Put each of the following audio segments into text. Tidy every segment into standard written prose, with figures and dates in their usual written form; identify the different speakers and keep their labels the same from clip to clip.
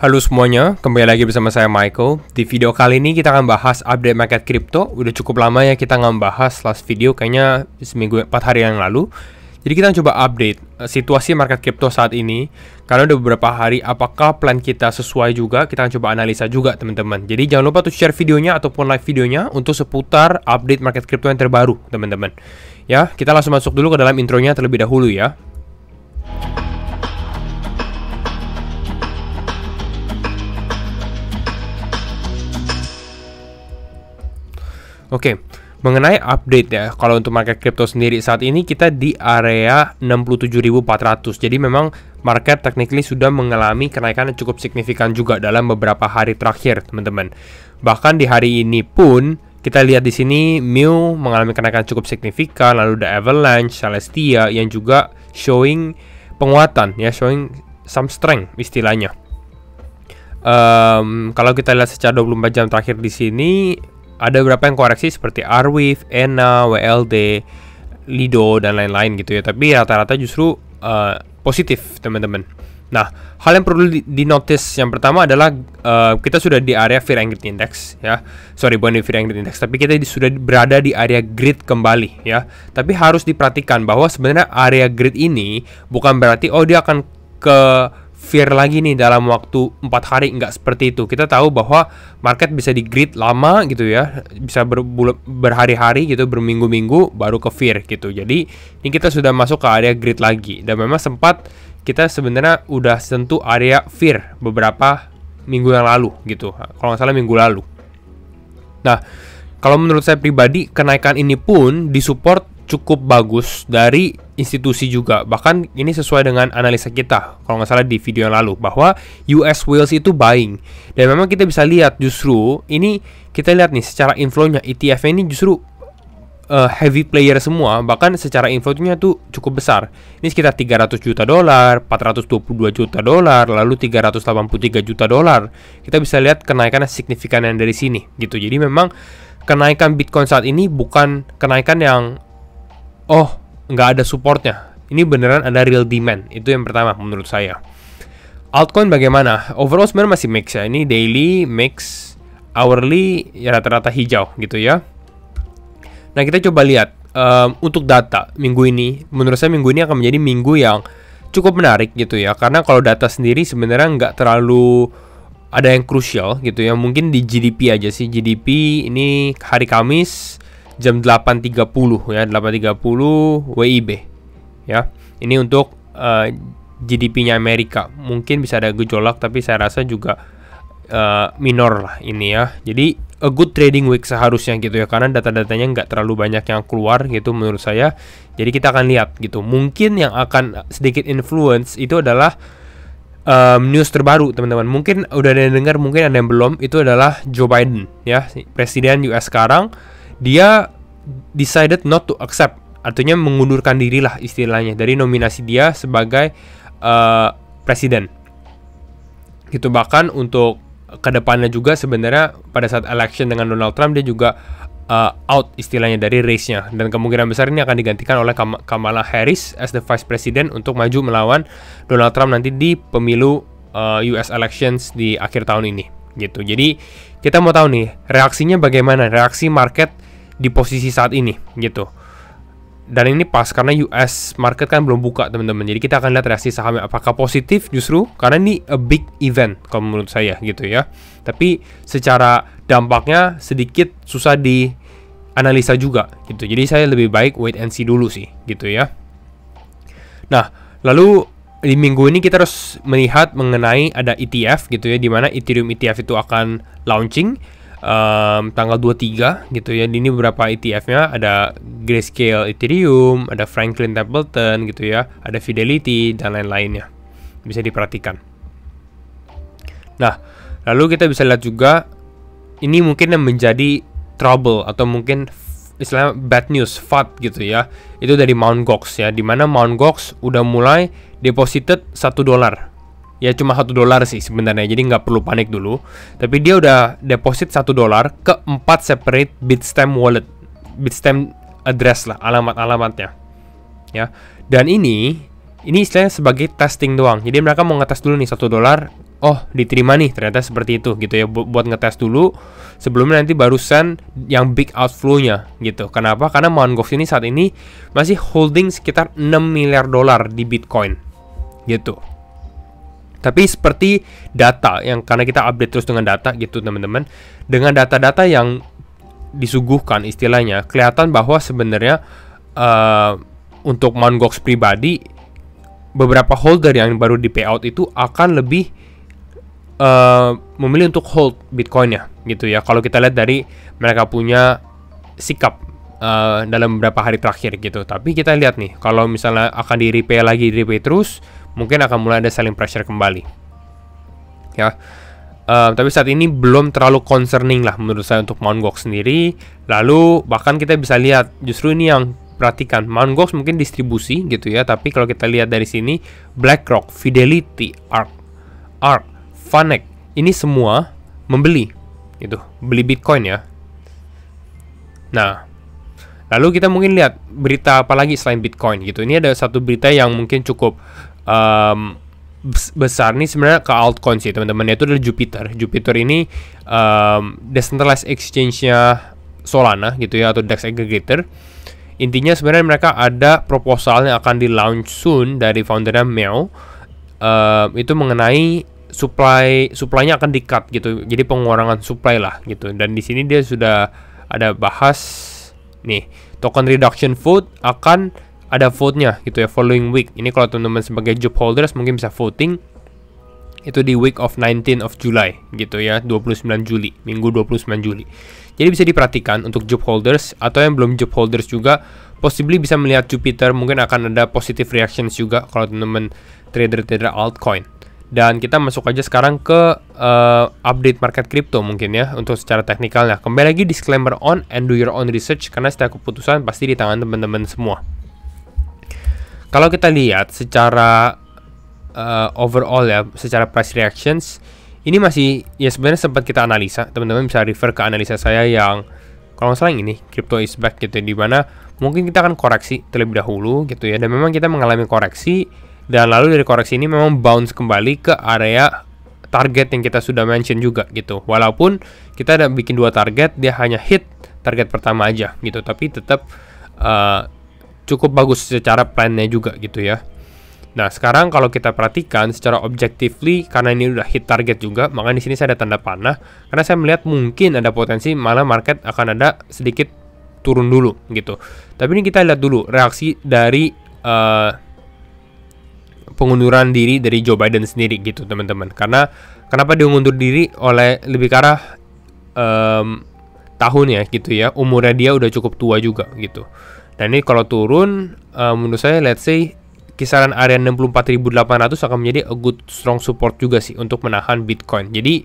Speaker 1: Halo semuanya, kembali lagi bersama saya Michael. Di video kali ini kita akan bahas update market crypto. Udah cukup lama ya kita nggak bahas last video, kayaknya seminggu 4 hari yang lalu. Jadi kita coba update situasi market crypto saat ini. Karena udah beberapa hari, apakah plan kita sesuai juga? Kita akan coba analisa juga teman-teman. Jadi jangan lupa untuk share videonya ataupun live videonya untuk seputar update market crypto yang terbaru teman-teman. Ya, kita langsung masuk dulu ke dalam intronya terlebih dahulu ya. Oke, mengenai update ya, kalau untuk market crypto sendiri saat ini kita di area 67.400. Jadi memang market technically sudah mengalami kenaikan yang cukup signifikan juga dalam beberapa hari terakhir, teman-teman. Bahkan di hari ini pun kita lihat di sini MIU mengalami kenaikan cukup signifikan, lalu ada Avalanche, Celestia yang juga showing penguatan ya, showing some strength istilahnya. Kalau kita lihat secara 24 jam terakhir di sini ada beberapa yang koreksi seperti Arweave, ENA, WLD, Lido, dan lain-lain gitu ya. Tapi rata-rata justru positif teman-teman. Nah, hal yang perlu di-notice yang pertama adalah kita sudah di area Fear and Greed Index ya. Sorry, bukan di Fear and Greed Index, tapi kita sudah berada di area greed kembali ya. Tapi harus diperhatikan bahwa sebenarnya area greed ini bukan berarti oh dia akan ke fear lagi nih dalam waktu 4 hari, nggak seperti itu. Kita tahu bahwa market bisa di grid lama gitu ya, bisa berhari-hari gitu, berminggu-minggu baru ke fear gitu. Jadi ini kita sudah masuk ke area grid lagi, dan memang sempat kita sebenarnya udah sentuh area fear beberapa minggu yang lalu gitu, kalau nggak salah minggu lalu. Nah, kalau menurut saya pribadi kenaikan ini pun disupport cukup bagus dari institusi juga. Bahkan ini sesuai dengan analisa kita kalau nggak salah di video yang lalu, bahwa US whales itu buying. Dan memang kita bisa lihat justru ini, kita lihat nih secara inflow-nya ETF ini justru heavy player semua. Bahkan secara inflow-nya tuh cukup besar. Ini sekitar 300 juta dolar, 422 juta dolar, lalu 383 juta dolar. Kita bisa lihat kenaikan signifikan yang dari sini gitu. Jadi memang kenaikan Bitcoin saat ini bukan kenaikan yang nggak ada supportnya. Ini beneran ada real demand. Itu yang pertama menurut saya. Altcoin bagaimana? Overall sebenarnya masih mix ya. Ini daily, mix, hourly, ya rata-rata hijau gitu ya. Nah, kita coba lihat untuk data minggu ini. Menurut saya minggu ini akan menjadi minggu yang cukup menarik gitu ya. Karena kalau data sendiri sebenarnya nggak terlalu ada yang krusial gitu ya. Mungkin di GDP aja sih. GDP ini hari Kamis jam 8.30 ya, 8.30 WIB ya. Ini untuk GDP-nya Amerika. Mungkin bisa ada gejolak, tapi saya rasa juga minor lah ini ya. Jadi a good trading week seharusnya gitu ya, karena data-datanya nggak terlalu banyak yang keluar gitu menurut saya. Jadi kita akan lihat gitu. Mungkin yang akan sedikit influence itu adalah news terbaru teman-teman. Mungkin udah ada yang dengar, mungkin ada yang belum. Itu adalah Joe Biden ya, presiden US sekarang. Dia decided not to accept, artinya mengundurkan diri lah istilahnya dari nominasi dia sebagai presiden gitu. Bahkan untuk kedepannya juga sebenarnya pada saat election dengan Donald Trump dia juga out istilahnya dari race-nya, dan kemungkinan besar ini akan digantikan oleh Kamala Harris as the vice president untuk maju melawan Donald Trump nanti di pemilu US elections di akhir tahun ini gitu. Jadi kita mau tahu nih reaksinya bagaimana, reaksi market di posisi saat ini gitu. Dan ini pas karena US market kan belum buka teman-teman. Jadi kita akan lihat reaksi sahamnya apakah positif justru, karena ini a big event kalau menurut saya gitu ya. Tapi secara dampaknya sedikit susah dianalisa juga gitu. Jadi saya lebih baik wait and see dulu sih gitu ya. Nah, lalu di minggu ini kita harus melihat mengenai ada ETF gitu ya, dimana Ethereum ETF itu akan launching tanggal 23 gitu ya. Ini beberapa ETF-nya, ada Grayscale Ethereum, ada Franklin Templeton gitu ya, ada Fidelity dan lain-lainnya. Bisa diperhatikan. Nah, lalu kita bisa lihat juga ini mungkin yang menjadi trouble atau mungkin istilahnya bad news, FUD gitu ya. Itu dari Mt. Gox ya, dimana Mt. Gox udah mulai deposited $1. Ya cuma $1 sih sebenarnya, jadi nggak perlu panik dulu. Tapi dia udah deposit $1 ke 4 separate Bitstamp wallet, Bitstamp address lah, alamat-alamatnya ya. Dan ini istilahnya sebagai testing doang. Jadi mereka mau ngetes dulu nih $1 oh diterima nih, ternyata seperti itu gitu ya, buat ngetes dulu sebelumnya nanti baru send yang big outflow-nya gitu. Kenapa? Karena Mt. Gox ini saat ini masih holding sekitar 6 miliar dolar di Bitcoin gitu. Tapi seperti data yang, karena kita update terus dengan data gitu teman-teman, dengan data-data yang disuguhkan istilahnya, kelihatan bahwa sebenarnya untuk Mt. Gox pribadi, beberapa holder yang baru di payout itu akan lebih memilih untuk hold Bitcoinnya gitu ya. Kalau kita lihat dari mereka punya sikap dalam beberapa hari terakhir gitu. Tapi kita lihat nih, kalau misalnya akan di repay lagi, di repay terus, mungkin akan mulai ada selling pressure kembali ya. Tapi saat ini belum terlalu concerning lah menurut saya untuk Mt. Gox sendiri. Lalu bahkan kita bisa lihat, justru ini yang perhatikan, Mt. Gox mungkin distribusi gitu ya, tapi kalau kita lihat dari sini, BlackRock, Fidelity, ARK, Vanek, ini semua membeli gitu, beli Bitcoin ya. Nah, lalu kita mungkin lihat berita apa lagi selain Bitcoin gitu. Ini ada satu berita yang mungkin cukup besar nih sebenarnya ke altcoin sih teman-teman, yaitu adalah Jupiter. Jupiter ini decentralized exchange-nya Solana gitu ya, atau DEX aggregator. Intinya sebenarnya mereka ada proposal yang akan di launch soon dari foundernya Meow, itu mengenai supply-nya akan di-cut gitu. Jadi pengurangan supply lah gitu. Dan di sini dia sudah ada bahas nih, token reduction vote akan ada vote-nya gitu ya following week. Ini kalau teman-teman sebagai job holders mungkin bisa voting itu di week of 19 of July gitu ya, 29 Juli, Minggu 29 Juli. Jadi bisa diperhatikan untuk job holders atau yang belum job holders juga possibly bisa melihat Jupiter, mungkin akan ada positive reactions juga kalau teman-teman trader-trader altcoin. Dan kita masuk aja sekarang ke update market crypto mungkin ya, untuk secara teknikalnya. Kembali lagi disclaimer on and do your own research, karena setiap keputusan pasti di tangan teman-teman semua. Kalau kita lihat secara overall ya, secara price reactions, ini masih ya sebenarnya sempat kita analisa. Teman-teman bisa refer ke analisa saya yang kalau nggak salah ini, Crypto is Back gitu, di mana mungkin kita akan koreksi terlebih dahulu gitu ya. Dan memang kita mengalami koreksi, dan lalu dari koreksi ini memang bounce kembali ke area target yang kita sudah mention juga gitu. Walaupun kita ada bikin dua target, dia hanya hit target pertama aja gitu, tapi tetap cukup bagus secara plan-nya juga gitu ya. Nah, sekarang kalau kita perhatikan secara objectively, karena ini udah hit target juga, maka di sini saya ada tanda panah karena saya melihat mungkin ada potensi malah market akan ada sedikit turun dulu gitu. Tapi ini kita lihat dulu reaksi dari pengunduran diri dari Joe Biden sendiri gitu teman-teman. Karena kenapa dia mengundur diri oleh lebih ke arah tahun ya gitu ya, umurnya dia udah cukup tua juga gitu. Dan ini kalau turun, menurut saya let's say kisaran area 64.800 akan menjadi a good strong support juga sih untuk menahan Bitcoin. Jadi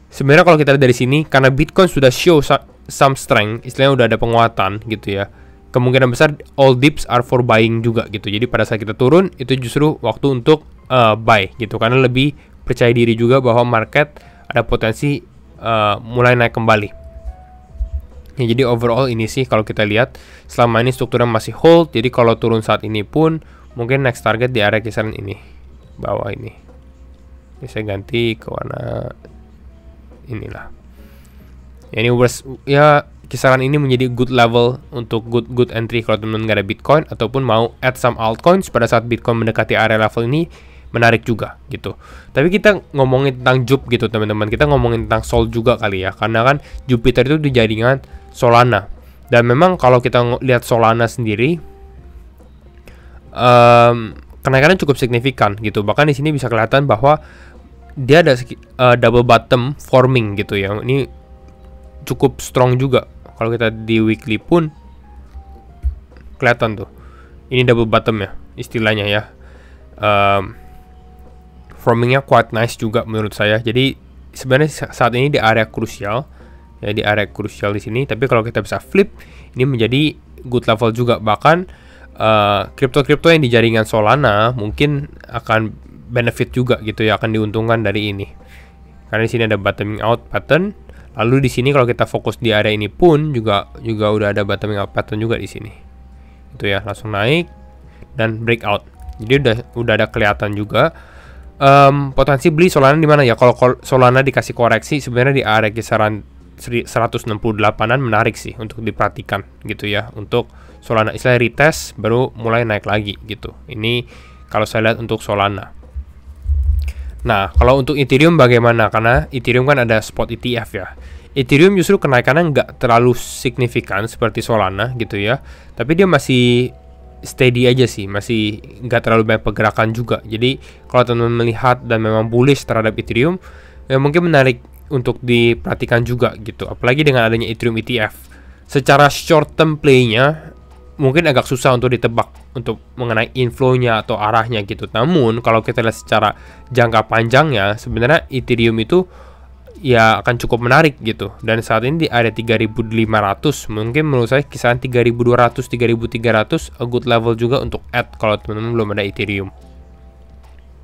Speaker 1: sebenarnya kalau kita lihat dari sini, karena Bitcoin sudah show some strength, istilahnya udah ada penguatan gitu ya, kemungkinan besar all dips are for buying juga gitu. Jadi pada saat kita turun, itu justru waktu untuk buy gitu, karena lebih percaya diri juga bahwa market ada potensi mulai naik kembali. Ya, jadi overall ini sih kalau kita lihat selama ini strukturnya masih hold. Jadi kalau turun saat ini pun mungkin next target di area kisaran ini, bawah ini. Ini saya ganti ke warna inilah. Ya, ini ya kisaran ini menjadi good level untuk good entry kalau teman-teman nggak ada Bitcoin ataupun mau add some altcoins pada saat Bitcoin mendekati area level ini, menarik juga gitu. Tapi kita ngomongin tentang Jup gitu teman-teman, kita ngomongin tentang Sol juga kali ya, karena kan Jupiter itu di jaringan Solana. Dan memang kalau kita lihat Solana sendiri, kenaikannya cukup signifikan gitu. Bahkan di sini bisa kelihatan bahwa dia ada double bottom forming gitu ya. Ini cukup strong juga. Kalau kita di weekly pun kelihatan tuh, ini double bottom ya istilahnya ya. Formingnya quite nice juga menurut saya. Jadi sebenarnya saat ini di area krusial ya, di area krusial di sini. Tapi kalau kita bisa flip, ini menjadi good level juga. Bahkan kripto-kripto yang di jaringan Solana mungkin akan benefit juga gitu ya, akan diuntungkan dari ini. Karena di sini ada bottoming out pattern. Lalu di sini kalau kita fokus di area ini pun juga udah ada bottoming out pattern juga di sini. Itu ya, langsung naik dan breakout. Jadi udah ada kelihatan juga potensi beli Solana di mana ya? Kalau Solana dikasih koreksi sebenarnya di area kisaran 168-an menarik sih untuk diperhatikan gitu ya. Untuk Solana istilah retest baru mulai naik lagi gitu. Ini kalau saya lihat untuk Solana. Nah, kalau untuk Ethereum bagaimana? Karena Ethereum kan ada spot ETF ya. Ethereum justru kenaikannya nggak terlalu signifikan seperti Solana gitu ya. Tapi dia masih steady aja sih, masih nggak terlalu banyak pergerakan juga. Jadi kalau teman-teman melihat dan memang bullish terhadap Ethereum, ya mungkin menarik untuk diperhatikan juga gitu. Apalagi dengan adanya Ethereum ETF. Secara short term play-nya mungkin agak susah untuk ditebak untuk mengenai inflow-nya atau arahnya gitu. Namun kalau kita lihat secara jangka panjangnya, sebenarnya Ethereum itu ya akan cukup menarik gitu. Dan saat ini di area 3.500, mungkin menurut saya kisaran 3.200, 3.300 a good level juga untuk add kalau teman-teman belum ada Ethereum.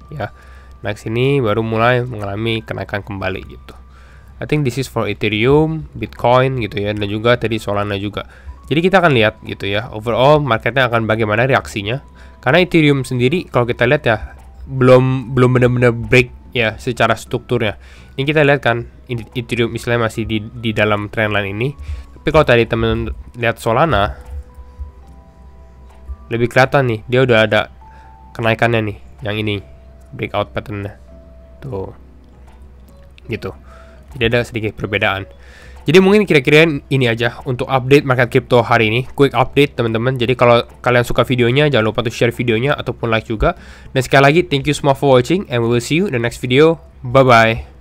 Speaker 1: Ya, nah sini baru mulai mengalami kenaikan kembali gitu. I think this is for Ethereum, Bitcoin gitu ya, dan juga tadi Solana juga. Jadi kita akan lihat gitu ya, overall marketnya akan bagaimana reaksinya. Karena Ethereum sendiri kalau kita lihat ya belum benar-benar break ya secara strukturnya. Ini kita lihat kan Ethereum istilahnya masih di dalam trendline ini. Tapi kalau tadi teman lihat Solana lebih kelihatan nih, dia udah ada kenaikannya nih, yang ini breakout patternnya tuh gitu. Jadi ada sedikit perbedaan. Jadi mungkin kira-kira ini aja untuk update market crypto hari ini. Quick update teman-teman. Jadi kalau kalian suka videonya, jangan lupa untuk share videonya ataupun like juga. Dan sekali lagi, thank you semua for watching and we will see you in the next video. Bye-bye.